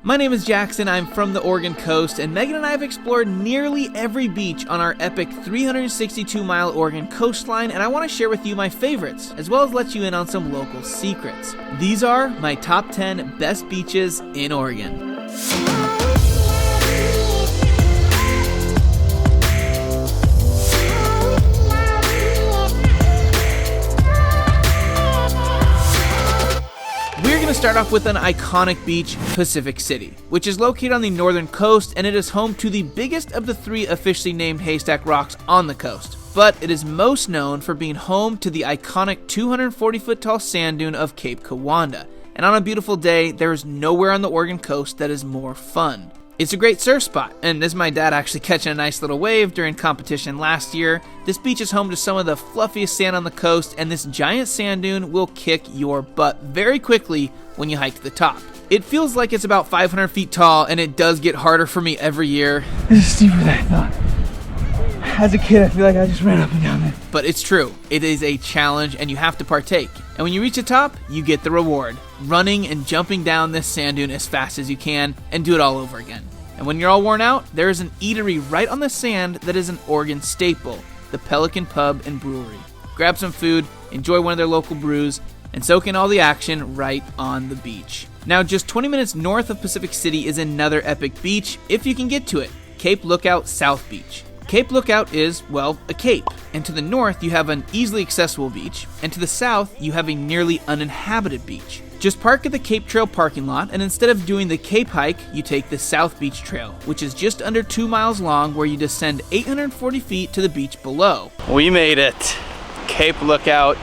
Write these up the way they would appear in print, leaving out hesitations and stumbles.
My name is Jackson, I'm from the Oregon coast, and Megan and I have explored nearly every beach on our epic 362-mile Oregon coastline, and I want to share with you my favorites, as well as let you in on some local secrets. These are my top 10 best beaches in Oregon. We're going to start off with an iconic beach, Pacific City, which is located on the northern coast, and it is home to the biggest of the 3 officially named haystack rocks on the coast. But it is most known for being home to the iconic 240-foot tall sand dune of Cape Kiwanda. And on a beautiful day, there is nowhere on the Oregon coast that is more fun. It's a great surf spot, and this is my dad actually catching a nice little wave during competition last year. This beach is home to some of the fluffiest sand on the coast, and this giant sand dune will kick your butt very quickly when you hike to the top. It feels like it's about 500 feet tall, and it does get harder for me every year. This is steeper than I thought. As a kid, I feel like I just ran up and down it. But it's true. It is a challenge, and you have to partake. And when you reach the top, you get the reward. Running and jumping down this sand dune as fast as you can, and do it all over again. And when you're all worn out, there is an eatery right on the sand that is an Oregon staple, the Pelican Pub and Brewery. Grab some food, enjoy one of their local brews, and soak in all the action right on the beach. Now, just 20 minutes north of Pacific City is another epic beach, if you can get to it, Cape Lookout South Beach. Cape Lookout is, well, a cape, and to the north you have an easily accessible beach, and to the south you have a nearly uninhabited beach. Just park at the Cape Trail parking lot, and instead of doing the Cape hike, you take the South Beach Trail, which is just under 2 miles long, where you descend 840 feet to the beach below. We made it. Cape Lookout,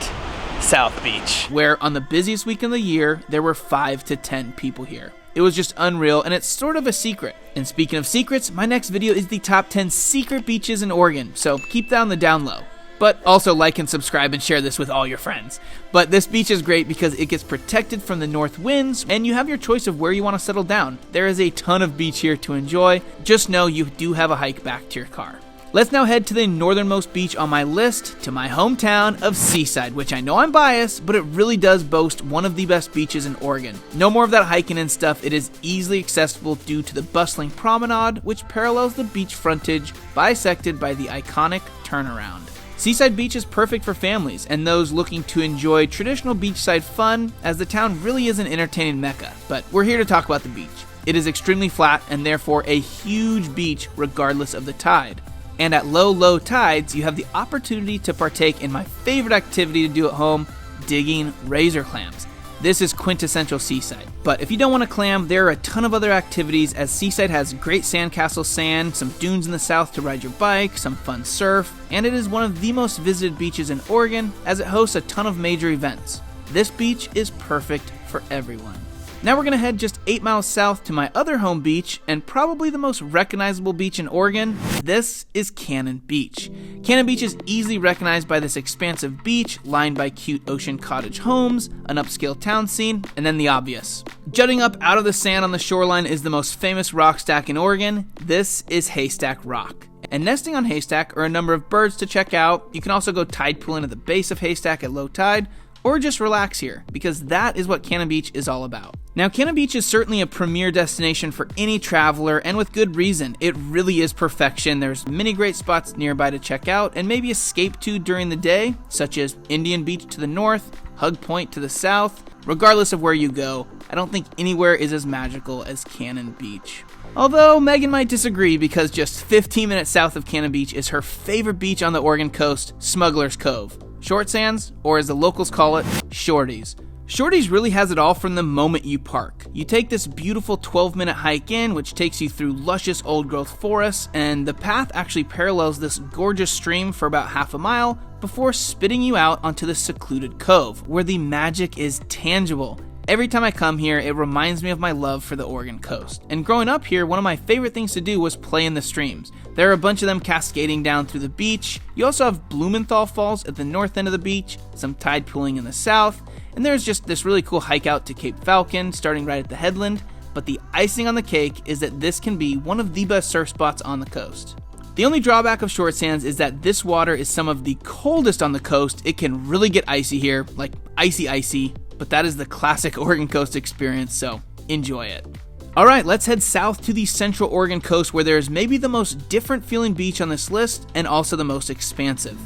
South Beach. Where on the busiest week of the year, there were 5 to 10 people here. It was just unreal, and it's sort of a secret. And speaking of secrets, my next video is the top 10 secret beaches in Oregon, so keep that on the down low. But also like and subscribe and share this with all your friends. But this beach is great because it gets protected from the north winds, and you have your choice of where you want to settle down. There is a ton of beach here to enjoy. Just know you do have a hike back to your car. Let's now head to the northernmost beach on my list, to my hometown of Seaside, which I know I'm biased, but it really does boast one of the best beaches in Oregon. No more of that hiking and stuff. It is easily accessible due to the bustling promenade, which parallels the beach frontage, bisected by the iconic turnaround. Seaside Beach is perfect for families and those looking to enjoy traditional beachside fun, as the town really is an entertaining mecca, but we're here to talk about the beach. It is extremely flat and therefore a huge beach regardless of the tide. And at low tides, you have the opportunity to partake in my favorite activity to do at home, digging razor clams. This is quintessential Seaside. But if you don't want to clam, there are a ton of other activities, as Seaside has great sandcastle sand, some dunes in the south to ride your bike, some fun surf, and it is one of the most visited beaches in Oregon, as it hosts a ton of major events. This beach is perfect for everyone. Now we're going to head just 8 miles south to my other home beach, and probably the most recognizable beach in Oregon. This is Cannon Beach. Cannon Beach is easily recognized by this expansive beach, lined by cute ocean cottage homes, an upscale town scene, and then the obvious. Jutting up out of the sand on the shoreline is the most famous rock stack in Oregon. This is Haystack Rock. And nesting on Haystack are a number of birds to check out. You can also go tide pooling at the base of Haystack at low tide, or just relax here, because that is what Cannon Beach is all about. Now, Cannon Beach is certainly a premier destination for any traveler, and with good reason. It really is perfection. There's many great spots nearby to check out and maybe escape to during the day, such as Indian Beach to the north, Hug Point to the south. Regardless of where you go, I don't think anywhere is as magical as Cannon Beach. Although Megan might disagree, because just 15 minutes south of Cannon Beach is her favorite beach on the Oregon coast, Smuggler's Cove. Short sands, or as the locals call it, Shorties. Shorties really has it all from the moment you park. You take this beautiful 12-minute hike in, which takes you through luscious old-growth forests, and the path actually parallels this gorgeous stream for about half a mile before spitting you out onto the secluded cove, where the magic is tangible. Every time I come here, it reminds me of my love for the Oregon coast. And growing up here, one of my favorite things to do was play in the streams. There are a bunch of them cascading down through the beach. You also have Blumenthal Falls at the north end of the beach, some tide pooling in the south, and there's just this really cool hike out to Cape Falcon, starting right at the headland. But the icing on the cake is that this can be one of the best surf spots on the coast. The only drawback of short sands is that this water is some of the coldest on the coast. It can really get icy here, like icy, but that is the classic Oregon coast experience, so enjoy it. Alright, let's head south to the central Oregon coast where there's maybe the most different feeling beach on this list and also the most expansive.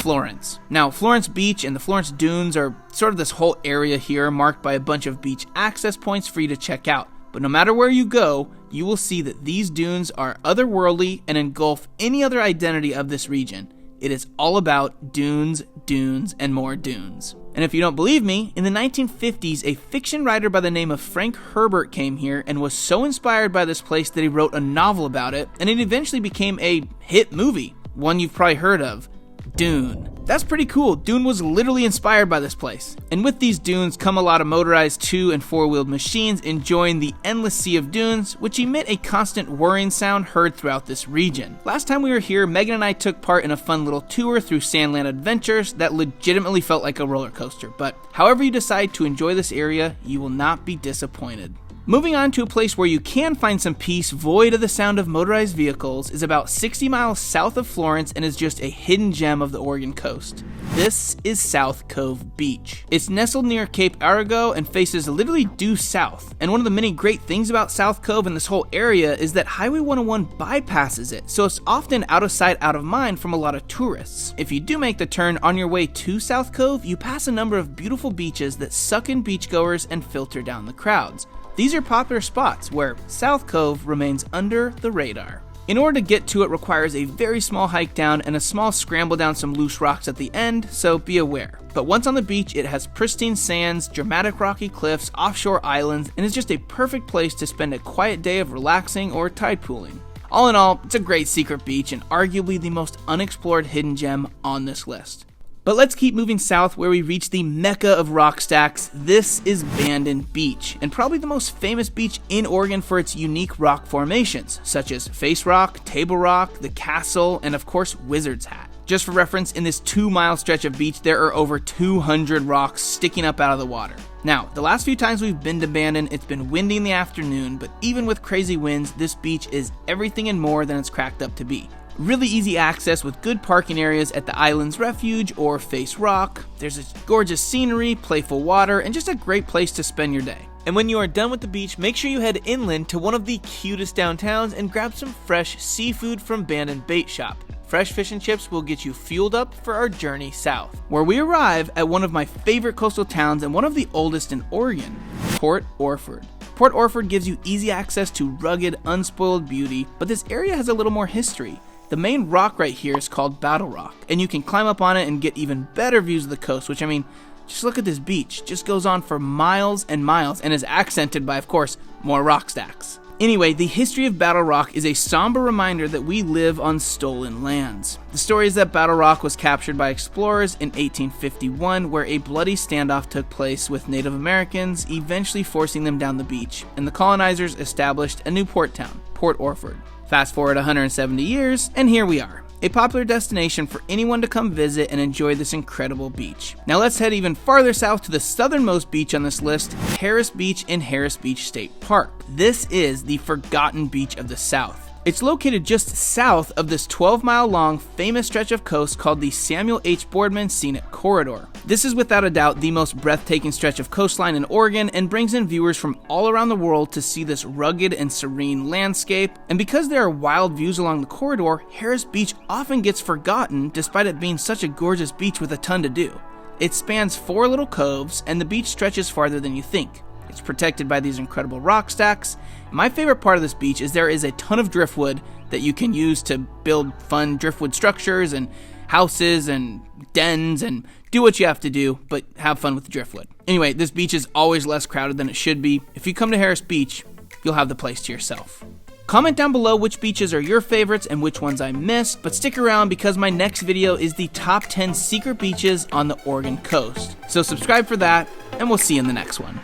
Florence. Now, Florence Beach and the Florence Dunes are sort of this whole area here marked by a bunch of beach access points for you to check out. But no matter where you go, you will see that these dunes are otherworldly and engulf any other identity of this region. It is all about dunes, dunes, and more dunes. And if you don't believe me, in the 1950s, a fiction writer by the name of Frank Herbert came here and was so inspired by this place that he wrote a novel about it, and it eventually became a hit movie, one you've probably heard of, Dune. That's pretty cool. Dune was literally inspired by this place. And with these dunes come a lot of motorized 2- and 4-wheeled machines enjoying the endless sea of dunes, which emit a constant whirring sound heard throughout this region. Last time we were here, Megan and I took part in a fun little tour through Sandland Adventures that legitimately felt like a roller coaster, but however you decide to enjoy this area, you will not be disappointed. Moving on to a place where you can find some peace void of the sound of motorized vehicles is about 60 miles south of Florence and is just a hidden gem of the Oregon coast. This is South Cove Beach. It's nestled near Cape Arago and faces literally due south. And one of the many great things about South Cove and this whole area is that Highway 101 bypasses it, so it's often out of sight, out of mind from a lot of tourists. If you do make the turn on your way to South Cove, you pass a number of beautiful beaches that suck in beachgoers and filter down the crowds. These are popular spots where South Cove remains under the radar. In order to get to it requires a very small hike down and a small scramble down some loose rocks at the end, so be aware. But once on the beach, it has pristine sands, dramatic rocky cliffs, offshore islands, and is just a perfect place to spend a quiet day of relaxing or tide pooling. All in all, it's a great secret beach and arguably the most unexplored hidden gem on this list. But let's keep moving south where we reach the mecca of rock stacks. This is Andand Beach, and probably the most famous beach in Oregon for its unique rock formations, such as Face Rock, Table Rock, the Castle, and of course Wizard's Hat. Just for reference, in this 2-mile stretch of beach, there are over 200 rocks sticking up out of the water. Now, the last few times we've been to Bandon, it's been windy in the afternoon, but even with crazy winds, this beach is everything and more than it's cracked up to be. Really easy access with good parking areas at the Island's Refuge or Face Rock. There's a gorgeous scenery, playful water, and just a great place to spend your day. And when you are done with the beach, make sure you head inland to one of the cutest downtowns and grab some fresh seafood from Bandon Bait Shop. Fresh fish and chips will get you fueled up for our journey south, where we arrive at one of my favorite coastal towns and one of the oldest in Oregon, Port Orford. Port Orford gives you easy access to rugged, unspoiled beauty, but this area has a little more history. The main rock right here is called Battle Rock, and you can climb up on it and get even better views of the coast, which, I mean, just look at this beach. Just goes on for miles and miles and is accented by, of course, more rock stacks. Anyway, the history of Battle Rock is a somber reminder that we live on stolen lands. The story is that Battle Rock was captured by explorers in 1851, where a bloody standoff took place with Native Americans, eventually forcing them down the beach, and the colonizers established a new port town, Port Orford. Fast forward 170 years, and here we are. A popular destination for anyone to come visit and enjoy this incredible beach. Now let's head even farther south to the southernmost beach on this list, Harris Beach in Harris Beach State Park. This is the forgotten beach of the South. It's located just south of this 12-mile-long famous stretch of coast called the Samuel H. Boardman Scenic Corridor. This is without a doubt the most breathtaking stretch of coastline in Oregon and brings in viewers from all around the world to see this rugged and serene landscape. And because there are wild views along the corridor, Harris Beach often gets forgotten despite it being such a gorgeous beach with a ton to do. It spans 4 little coves and the beach stretches farther than you think. It's protected by these incredible rock stacks. My favorite part of this beach is there is a ton of driftwood that you can use to build fun driftwood structures and houses and dens and do what you have to do, but have fun with the driftwood. Anyway, this beach is always less crowded than it should be. If you come to Harris Beach, you'll have the place to yourself. Comment down below which beaches are your favorites and which ones I missed, but stick around because my next video is the top 10 secret beaches on the Oregon coast. So subscribe for that, and we'll see you in the next one.